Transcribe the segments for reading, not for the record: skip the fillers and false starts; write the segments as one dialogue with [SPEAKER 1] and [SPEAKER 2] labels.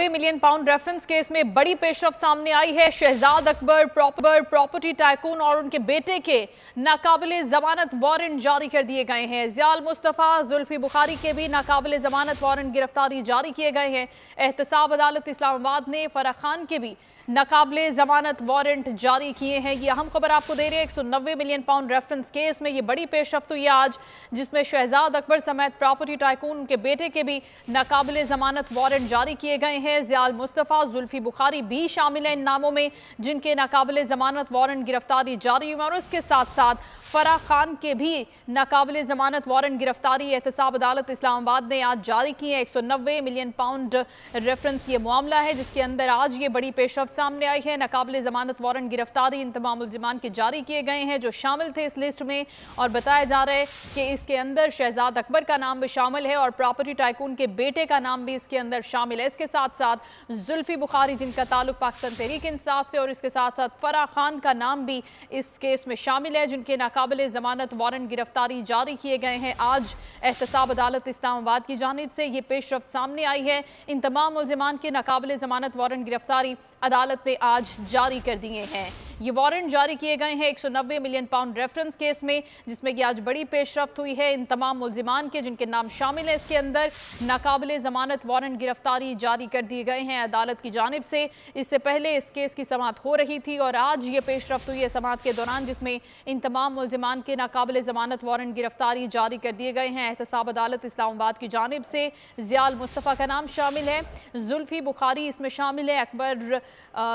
[SPEAKER 1] 190 million pound reference case में बड़ी पेशरफ्त सामने आई है। शहजाद अकबर प्रॉपर्टी टाइकून और उनके बेटे के नाकाबिले जमानत वारंट जारी कर दिए गए हैं। ज़ियाल मुस्तफ़ा, जुल्फी बुखारी के भी नाकाबिले जमानत वारंट गिरफ्तारी जारी किए गए हैं। एहतसाब अदालत इस्लामाबाद ने फराह खान के भी नाकाबिले जमानत वारंट जारी किए हैं। ये अहम खबर आपको दे रहे हैं। 190 मिलियन पाउंड रेफरेंस केस में ये बड़ी पेशरफ्त हुई आज, जिसमें शहजाद अकबर समेत प्रॉपर्टी टाइकून के बेटे के भी नाकाबिले जमानत वारंट जारी किए गए हैं। ज़ियाल मुस्तफ़ा, जुल्फी बुखारी भी शामिल हैं इन नामों में, जिनके नाकाबिले जमानत वारंट गिरफ्तारी जारी हुई और उसके साथ साथ फराह खान के भी नाकाबिले जमानत वारंट गिरफ्तारी एहतसाब अदालत इस्लामाबाद ने आज जारी की है। 190 मिलियन पाउंड रेफरेंस ये मामला है, जिसके अंदर आज ये बड़ी पेशरफ्त सामने आई है। नाकाबिले जमानत वारंट गिरफ्तारी इन तमाम मुल्जिमान के जारी किए गए हैं जो शामिल थे इस लिस्ट में, और बताया जा रहा है कि इसके अंदर शहजाद अकबर का नाम भी शामिल है और प्रॉपर्टी टाइकून के बेटे का नाम भी इसके अंदर शामिल है। इसके साथ साथ जुल्फी बुखारी, जिनका ताल्लुक पाकिस्तान तहरीक इंसाफ से, और इसके साथ साथ फराह खान का नाम भी इस केस में शामिल है, जिनके नाकाबिले जमानत वारंट गिरफ्तारी जारी किए गए हैं। आज एहतसाब अदालत इस्लामाबाद की जानिब से ये पेशरफ्त सामने आई है। इन तमाम मुल्जिमान के नाकाबिले जमानत वारंट गिरफ्तारी अदालत ने आज जारी कर दिए हैं। ये वारंट जारी किए गए हैं 190 मिलियन पाउंड रेफरेंस केस में, जिसमें कि आज बड़ी पेशरफ्त हुई है इन तमाम मुल्जिमान के, जिनके नाम शामिल है इसके अंदर। नाकाबिले जमानत वारंट गिरफ्तारी जारी कर दिए गए हैं अदालत की जानिब से। इससे पहले इस केस की समाअत हो रही थी और आज ये पेशरफ्त हुई है समाअत के दौरान, जिसमें इन तमाम मुल्जिमान के नाकाबिले जमानत वारंट गिरफ्तारी जारी कर दिए गए हैं एहतसाब अदालत इस्लामाबाद की जानिब से। ज़ियाल मुस्तफ़ा का नाम शामिल है, जुल्फी बुखारी इसमें शामिल है, अकबर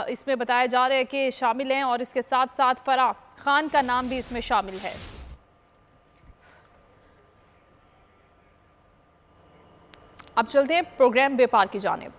[SPEAKER 1] इसमें बताया जा रहा है कि शामिल हैं, और इसके साथ साथ फराह खान का नाम भी इसमें शामिल है। अब चलते हैं प्रोग्राम व्यापार की जानिब।